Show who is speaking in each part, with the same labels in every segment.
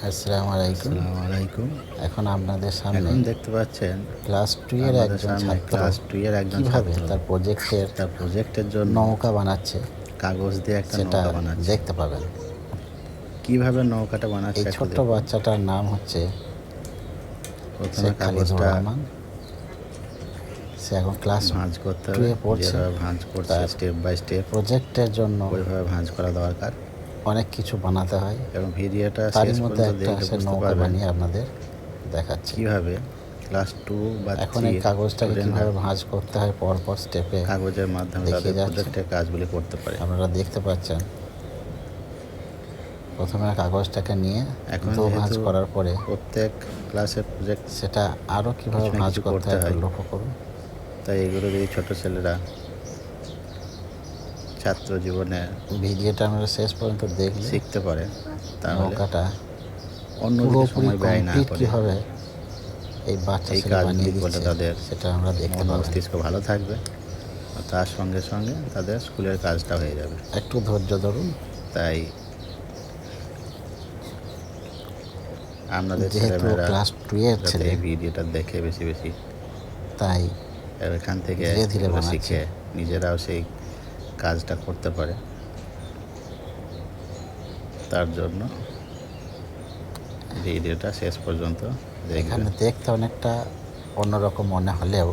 Speaker 1: আসসালামু আলাইকুম।
Speaker 2: আসসালামু আলাইকুম।
Speaker 1: এখন আপনাদের সামনে
Speaker 2: এখন দেখতে পাচ্ছেন
Speaker 1: ক্লাস 2 এর
Speaker 2: আমাদের
Speaker 1: একজন
Speaker 2: সামনে
Speaker 1: ছাত্র
Speaker 2: ক্লাস 2 এর একজন
Speaker 1: কিভাবে
Speaker 2: ছাত্র
Speaker 1: তার
Speaker 2: প্রজেক্টের জন্য
Speaker 1: নৌকা বানাচ্ছে
Speaker 2: কাগজ দিয়ে একটা
Speaker 1: সেটা
Speaker 2: নৌকা বানাচ্ছে।
Speaker 1: দেখতে পাবেন।
Speaker 2: কিভাবে নৌকাটা বানাচ্ছে
Speaker 1: এই
Speaker 2: একটু
Speaker 1: ছোট্ট
Speaker 2: দেখুন।
Speaker 1: বাচ্চাটার নাম হচ্ছে
Speaker 2: প্রথমে
Speaker 1: শেখ খালিদুর
Speaker 2: কাগজটা
Speaker 1: রহমান। সে এখন ক্লাস
Speaker 2: ভাঁজ করতে
Speaker 1: 2
Speaker 2: হবে,
Speaker 1: এ পড়ছে।
Speaker 2: যেভাবে ভাঁজ করছে
Speaker 1: তার
Speaker 2: স্টেপ বাই স্টেপ
Speaker 1: প্রজেক্টের জন্য
Speaker 2: ওইভাবে ভাঁজ করা দরকার
Speaker 1: অনেক কিছু বানাতে হয়,
Speaker 2: এবং ভিডিওটা
Speaker 1: তারই
Speaker 2: শেষ
Speaker 1: মধ্যে
Speaker 2: পর্যন্ত
Speaker 1: একটা
Speaker 2: দেখলে
Speaker 1: সে
Speaker 2: বুঝতে
Speaker 1: নৌকা
Speaker 2: পারবেন
Speaker 1: বানিয়ে আপনাদের দেখাচ্ছে।
Speaker 2: কিভাবে ক্লাস 2 বা
Speaker 1: এখন
Speaker 2: 3
Speaker 1: এই
Speaker 2: এর
Speaker 1: কাগজটাকে
Speaker 2: স্টুডেন্টরা
Speaker 1: কিভাবে ভাঁজ করতে হয় পরপর স্টেপে
Speaker 2: কাগজের মাধ্যমে
Speaker 1: দেখিয়ে
Speaker 2: তাদের
Speaker 1: যাচ্ছে।
Speaker 2: প্রজেক্টের কাজগুলি করতে পারে।
Speaker 1: আপনারা দেখতে পাচ্ছেন প্রথমে কাগজটাকে নিয়ে
Speaker 2: এখন
Speaker 1: দো ভাঁজ
Speaker 2: যেহেতু
Speaker 1: করার পরে
Speaker 2: প্রত্যেক ক্লাসের প্রজেক্ট
Speaker 1: সেটা আরও কীভাবে
Speaker 2: কিছু না
Speaker 1: ভাঁজ
Speaker 2: কিছু
Speaker 1: করতে
Speaker 2: করতে
Speaker 1: হয় একটু
Speaker 2: হয়,
Speaker 1: লক্ষ্য করুন।
Speaker 2: তাই এগুলো যদি ছোট ছেলেরা ছাত্র জীবনে
Speaker 1: ভিডিওটা আমরা শেষ পর্যন্ত দেখলে
Speaker 2: শিখতে পারে তাহলে
Speaker 1: নৌকাটা
Speaker 2: অন্যদিকে
Speaker 1: পুরোপুরি
Speaker 2: সময় ব্যয় না
Speaker 1: কমপ্লিট
Speaker 2: করে
Speaker 1: কীভাবে এই বাচ্চা
Speaker 2: এই
Speaker 1: ছেলে বানিয়ে
Speaker 2: কাজগুলি করলে
Speaker 1: দিচ্ছে
Speaker 2: তাদের
Speaker 1: সেটা আমরা দেখতে
Speaker 2: মন
Speaker 1: পাবেন।
Speaker 2: মস্তিষ্ক ভালো থাকবে, আর তার সঙ্গে সঙ্গে তাদের স্কুলের কাজটা হয়ে যাবে।
Speaker 1: একটু ধৈর্য ধরুন।
Speaker 2: তাই আপনাদের
Speaker 1: যেহেতু
Speaker 2: ছেলেমেয়েরা
Speaker 1: ক্লাস 2 এর
Speaker 2: যাতে
Speaker 1: ছেলে
Speaker 2: এই ভিডিওটা দেখে বেশি বেশি
Speaker 1: তাই
Speaker 2: এখান থেকে
Speaker 1: ধীরে ধীরে
Speaker 2: এগুলো
Speaker 1: বানাচ্ছে।
Speaker 2: শিখে নিজেরাও সেই কাজটা করতে পারে, তার জন্য ভিডিওটা শেষ পর্যন্ত দেখবেন।
Speaker 1: এখানে দেখতে অনেকটা অন্যরকম মনে হলেও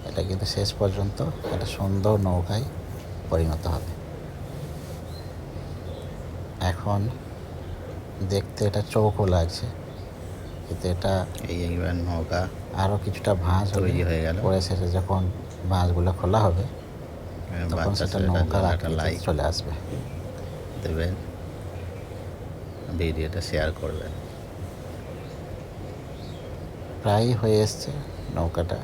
Speaker 1: এটা কিন্তু শেষ পর্যন্ত একটা সুন্দর নৌকায় পরিণত হবে। এখন দেখতে এটা চৌকো লাগছে, কিন্তু এটা
Speaker 2: এইবার নৌকা
Speaker 1: আরও কিছুটা ভাঁজ
Speaker 2: তৈরি হয়ে গেল।
Speaker 1: পরে শেষে যখন ভাঁজগুলো খোলা হবে তখন
Speaker 2: বাচ্চা
Speaker 1: সেটা
Speaker 2: ছেলেটার
Speaker 1: নৌকার
Speaker 2: জন্য একটা
Speaker 1: আকৃতিতে
Speaker 2: লাইক
Speaker 1: চলে আসবে।
Speaker 2: দেবেন, ভিডিওটা শেয়ার করবেন।
Speaker 1: প্রায় হয়ে এসছে নৌকাটা।